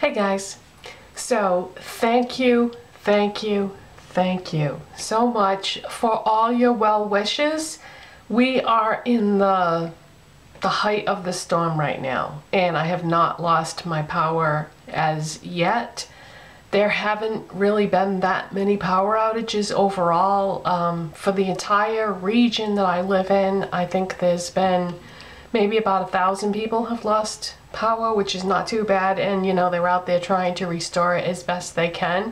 Hey guys, so thank you so much for all your well wishes. We are in the height of the storm right now, and I have not lost my power as yet. There haven't really been that many power outages overall. For the entire region that I live in, I think there's been maybe about 1,000 people have lost power, which is not too bad, and you know, they're out there trying to restore it as best they can.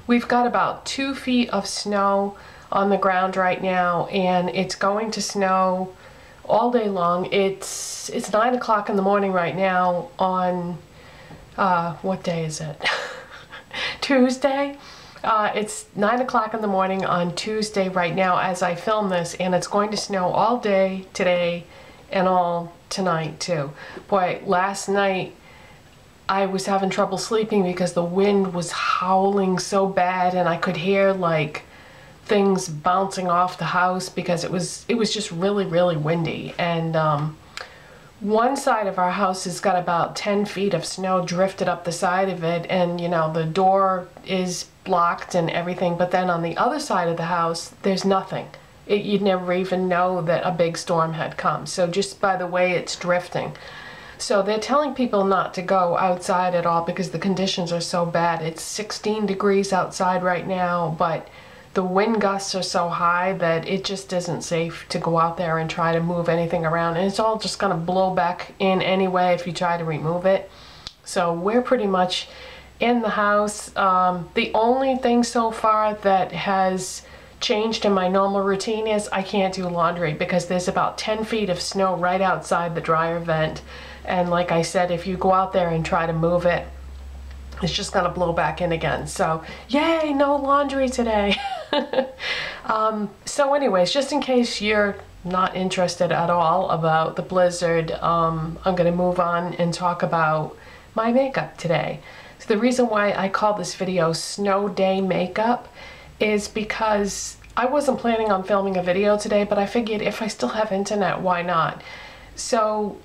We've got about 2 feet of snow on the ground right now, and it's going to snow all day long. It's 9 o'clock in the morning right now on what day is it? Tuesday. It's 9 o'clock in the morning on Tuesday right now as I film this, and it's going to snow all day today and all tonight too. Boy, last night I was having trouble sleeping because the wind was howling so bad, and I could hear like things bouncing off the house because it was just really windy. And one side of our house has got about 10 feet of snow drifted up the side of it, and you know, the door is blocked and everything, but then on the other side of the house there's nothing. You'd never even know that a big storm had come, so just by the way it's drifting. So they're telling people not to go outside at all because the conditions are so bad. It's 16 degrees outside right now, but the wind gusts are so high that it just isn't safe to go out there and try to move anything around, and it's all just going to blow back in anyway if you try to remove it. So we're pretty much in the house. The only thing so far that has changed in my normal routine is I can't do laundry because there's about 10 feet of snow right outside the dryer vent, and like I said, if you go out there and try to move it, it's just gonna blow back in again. So yay, no laundry today. So anyways, just in case you're not interested at all about the blizzard, I'm gonna move on and talk about my makeup today. So the reason why I call this video Snow Day Makeup is because I wasn't planning on filming a video today, but I figured if I still have internet, why not? So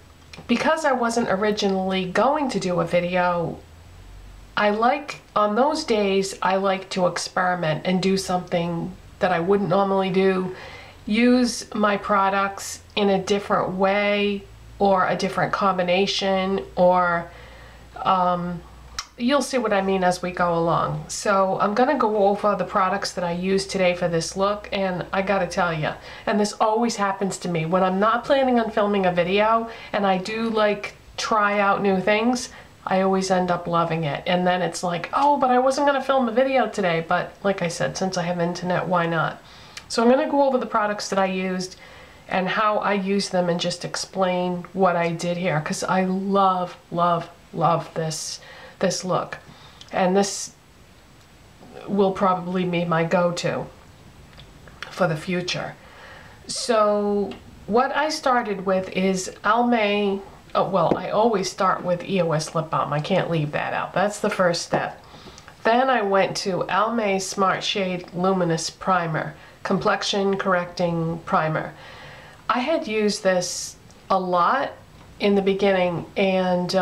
because I wasn't originally going to do a video, on those days, I like to experiment and do something that I wouldn't normally do, use my products in a different way or a different combination, or you'll see what I mean as we go along. So I'm gonna go over the products that I used today for this look, and I gotta tell you, and this always happens to me, when I'm not planning on filming a video and I do like try out new things, I always end up loving it. And then it's like, oh, but I wasn't gonna film a video today, but like I said, since I have internet, why not? So I'm gonna go over the products that I used and how I use them and just explain what I did here, because I love this look, and this will probably be my go-to for the future. So what I started with is Almay. Oh, well, I always start with EOS lip balm. I can't leave that out. That's the first step. Then I went to Almay Smart Shade Luminous Primer, complexion correcting primer. I had used this a lot in the beginning, and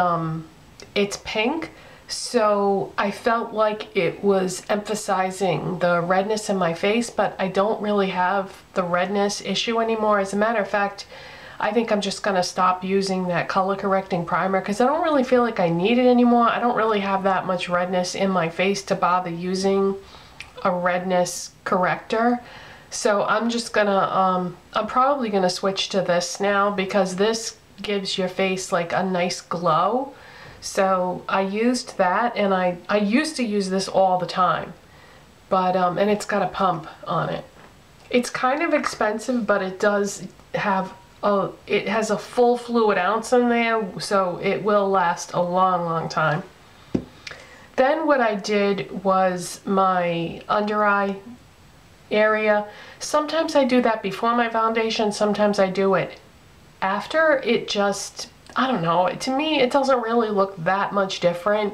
it's pink, so I felt like it was emphasizing the redness in my face, but I don't really have the redness issue anymore. As a matter of fact, I think I'm just gonna stop using that color correcting primer because I don't really feel like I need it anymore. I don't really have that much redness in my face to bother using a redness corrector. So I'm just gonna, I'm probably gonna switch to this now because this gives your face like a nice glow. So I used that, and I used to use this all the time, but and it's got a pump on it. It's kind of expensive, but it does have it has a full fluid ounce in there, so it will last a long time. Then what I did was my under eye area. Sometimes I do that before my foundation, sometimes I do it after. It just, I don't know, to me it doesn't really look that much different,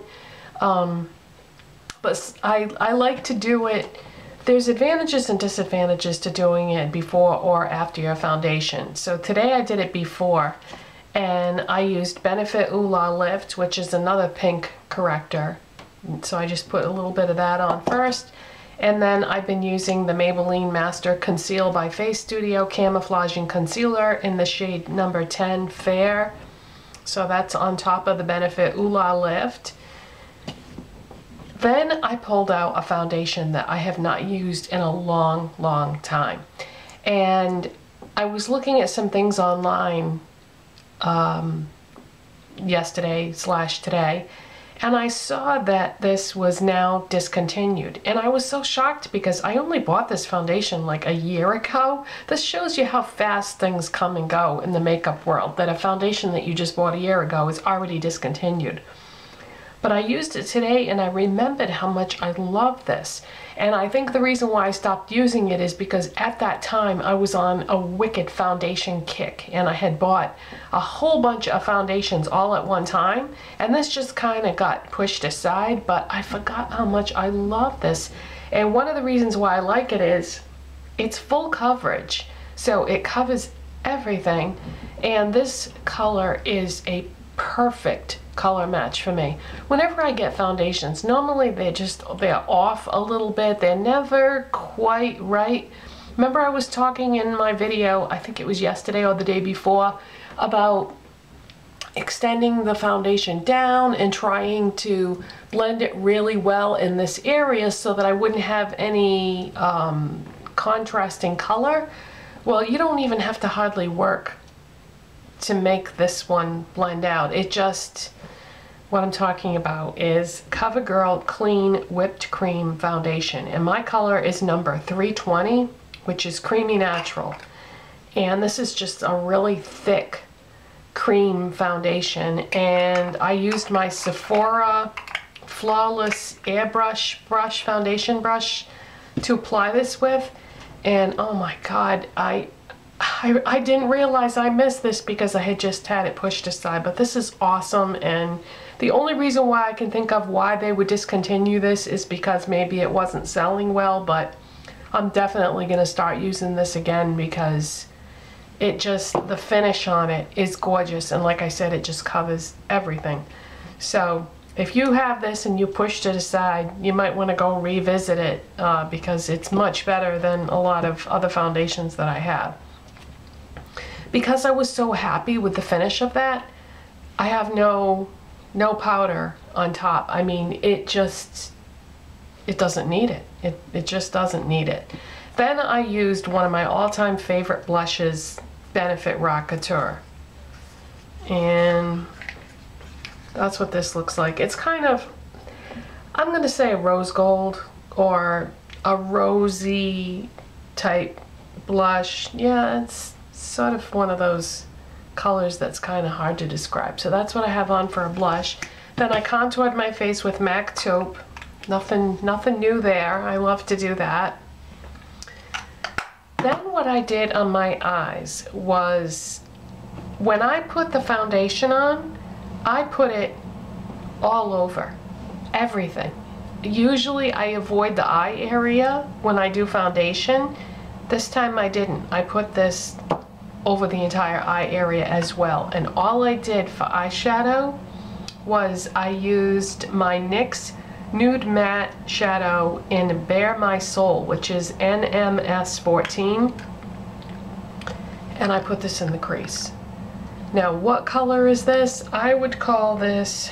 but I like to do it. There's advantages and disadvantages to doing it before or after your foundation. So today I did it before, and I used Benefit Ooh La Lift, which is another pink corrector. So I just put a little bit of that on first. And then I've been using the Maybelline Master Conceal by FaceStudio Camouflaging Concealer in the shade number 10 Fair. So that's on top of the Benefit Ooh La Lift. Then I pulled out a foundation that I have not used in a long, long time. And I was looking at some things online yesterday/today, and I saw that this was now discontinued. And I was so shocked because I only bought this foundation like a year ago. This shows you how fast things come and go in the makeup world, that a foundation that you just bought a year ago is already discontinued. But I used it today and I remembered how much I love this. And I think the reason why I stopped using it is because at that time I was on a wicked foundation kick and I had bought a whole bunch of foundations all at one time, and this just kind of got pushed aside, but I forgot how much I love this. And one of the reasons why I like it is it's full coverage, so it covers everything, and this color is a perfect color match for me. Whenever I get foundations, normally they're off a little bit. They're never quite right. Remember I was talking in my video, I think it was yesterday or the day before, about extending the foundation down and trying to blend it really well in this area so that I wouldn't have any contrasting color. Well, you don't even have to hardly work to make this one blend out. It just, what I'm talking about is CoverGirl Clean Whipped Cream Foundation, and my color is number 320, which is Creamy Natural. And this is just a really thick cream foundation, and I used my Sephora Flawless Airbrush foundation brush to apply this with, and oh my god, I didn't realize I missed this because I had just had it pushed aside, but this is awesome. And the only reason why I can think of why they would discontinue this is because maybe it wasn't selling well, but I'm definitely going to start using this again because it just, the finish on it is gorgeous, and like I said, it just covers everything. So if you have this and you pushed it aside, you might want to go revisit it because it's much better than a lot of other foundations that I have. Because I was so happy with the finish of that, I have no powder on top. I mean, it doesn't need it. It just doesn't need it. Then I used one of my all-time favorite blushes, Benefit Rockateur. And that's what this looks like. It's kind of, I'm going to say a rose gold or a rosy type blush. Yeah, it's sort of one of those colors that's kind of hard to describe. So that's what I have on for a blush. Then I contoured my face with MAC Taupe. Nothing new there. I love to do that. Then what I did on my eyes was, when I put the foundation on, I put it all over, everything. Usually I avoid the eye area when I do foundation. This time I didn't. I put this over the entire eye area as well. And all I did for eyeshadow was I used my NYX Nude Matte Shadow in Bare My Soul, which is NMS 14. And I put this in the crease. Now, what color is this? I would call this,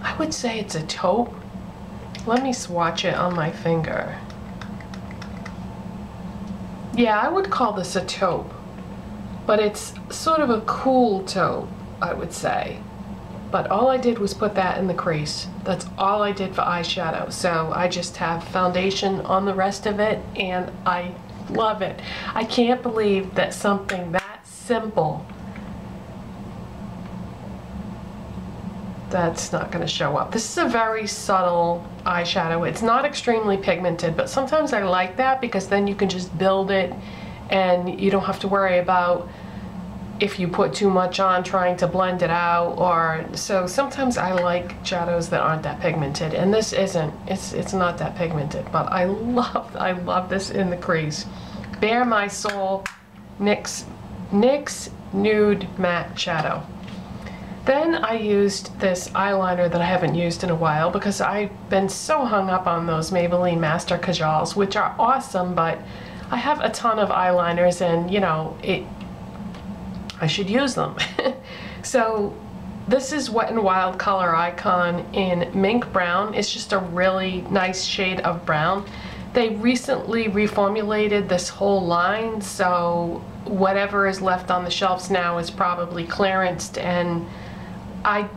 I would say it's a taupe. Let me swatch it on my finger. Yeah, I would call this a taupe, but it's sort of a cool taupe, I would say. But all I did was put that in the crease. That's all I did for eyeshadow. So I just have foundation on the rest of it, and I love it. I can't believe that something that simple, that's not going to show up. This is a very subtle eyeshadow. It's not extremely pigmented, but sometimes I like that because then you can just build it and you don't have to worry about if you put too much on trying to blend it out. Or so sometimes I like shadows that aren't that pigmented, and this isn't. It's not that pigmented, but I love this in the crease. Bare My Soul NYX Nude Matte Shadow. Then I used this eyeliner that I haven't used in a while because I've been so hung up on those Maybelline Master Conceals, which are awesome, but I have a ton of eyeliners and, you know, I should use them. So this is Wet n Wild ColorIcon in Mink Brown. It's just a really nice shade of brown. They recently reformulated this whole line, so whatever is left on the shelves now is probably clearanced, and I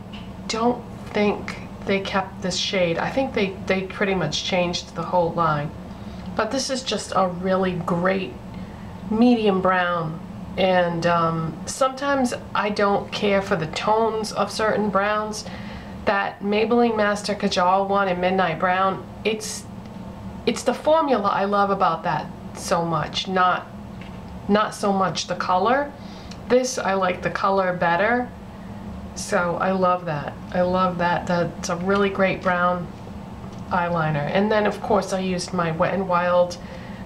don't think they kept this shade. I think they pretty much changed the whole line. But this is just a really great medium brown, and sometimes I don't care for the tones of certain browns. That Maybelline Master Conceal one in Midnight Brown, it's the formula I love about that so much, not so much the color. This, I like the color better, so I love that. I love that. That's a really great brown eyeliner. And then of course I used my Wet n Wild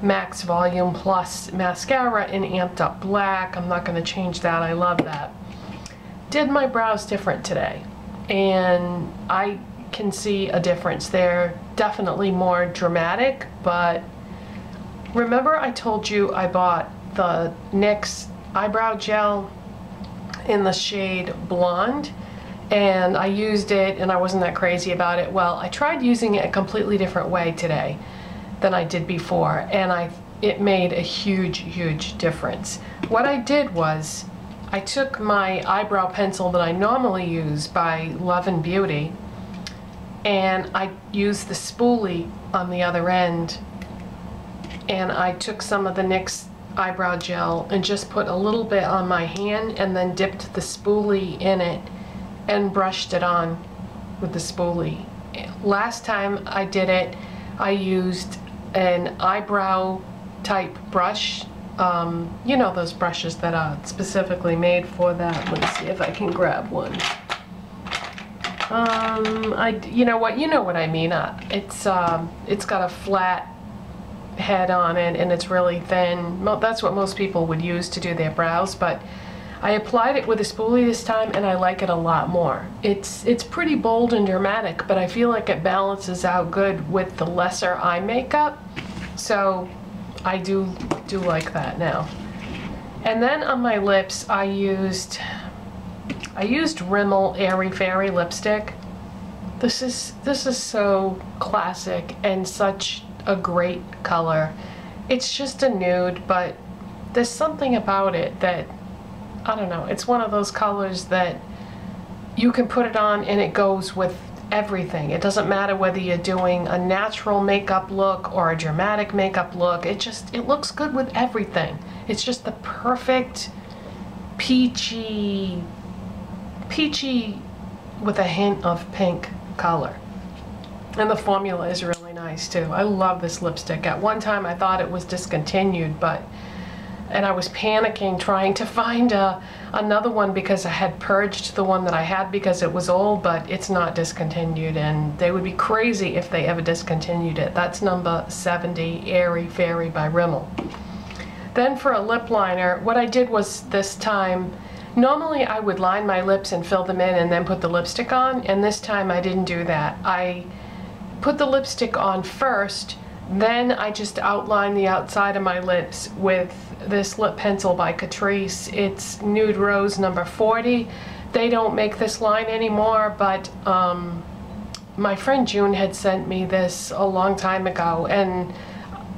Max Volume Plus mascara in Amped Up Black. I'm not going to change that. I love that. Did my brows different today, and I can see a difference. They're definitely more dramatic, but remember I told you I bought the NYX Eyebrow Gel in the shade Blonde, and I used it and I wasn't that crazy about it. Well, I tried using it a completely different way today than I did before, and it made a huge difference. What I did was I took my eyebrow pencil that I normally use by Love and Beauty, and I used the spoolie on the other end, and I took some of the NYX eyebrow gel and just put a little bit on my hand and then dipped the spoolie in it and brushed it on with the spoolie. Last time I did it, I used an eyebrow type brush. You know, those brushes that are specifically made for that. Let's see if I can grab one. You know what I mean. It's got a flat head on it and it's really thin. That's what most people would use to do their brows, but I applied it with a spoolie this time and I like it a lot more. It's pretty bold and dramatic, but I feel like it balances out good with the lesser eye makeup, so I do like that now. And then on my lips I used Rimmel Airy Fairy lipstick. This is so classic and such a great color. It's just a nude, but there's something about it that, I don't know, it's one of those colors that you can put it on and it goes with everything. It doesn't matter whether you're doing a natural makeup look or a dramatic makeup look. It looks good with everything. It's just the perfect peachy with a hint of pink color. And the formula is really nice too. I love this lipstick. At one time I thought it was discontinued, and I was panicking trying to find another one because I had purged the one that I had because it was old, but it's not discontinued, and they would be crazy if they ever discontinued it. That's number 70, Airy Fairy by Rimmel. Then for a lip liner, what I did was this time, normally I would line my lips and fill them in and then put the lipstick on, and this time I didn't do that. I put the lipstick on first, then I just outlined the outside of my lips with this lip pencil by Catrice. It's Nude Rose number 40. They don't make this line anymore, but my friend June had sent me this a long time ago and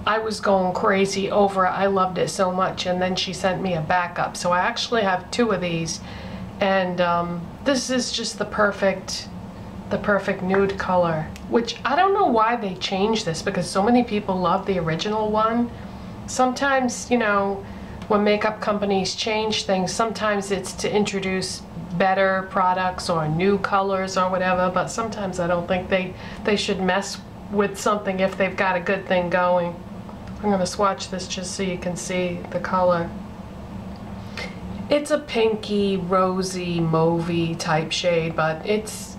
I was going crazy over it. I loved it so much, and then she sent me a backup. So I actually have two of these, and this is just the perfect nude color, which I don't know why they changed this because so many people love the original one. Sometimes, you know, when makeup companies change things, sometimes it's to introduce better products or new colors or whatever, but sometimes I don't think they should mess with something if they've got a good thing going. I'm going to swatch this just so you can see the color. It's a pinky, rosy, mauvey type shade, but it's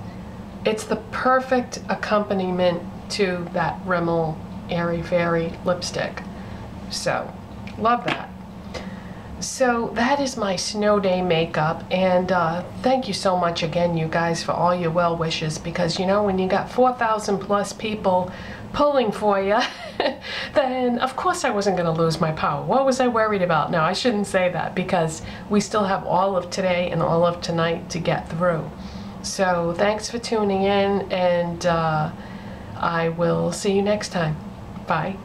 the perfect accompaniment to that Rimmel Airy Fairy lipstick. So, love that. So that is my snow day makeup, and thank you so much again, you guys, for all your well wishes, because you know, when you got 4,000 plus people pulling for you, then of course I wasn't going to lose my power. What was I worried about? No, I shouldn't say that, because we still have all of today and all of tonight to get through. So thanks for tuning in, and I will see you next time. Bye.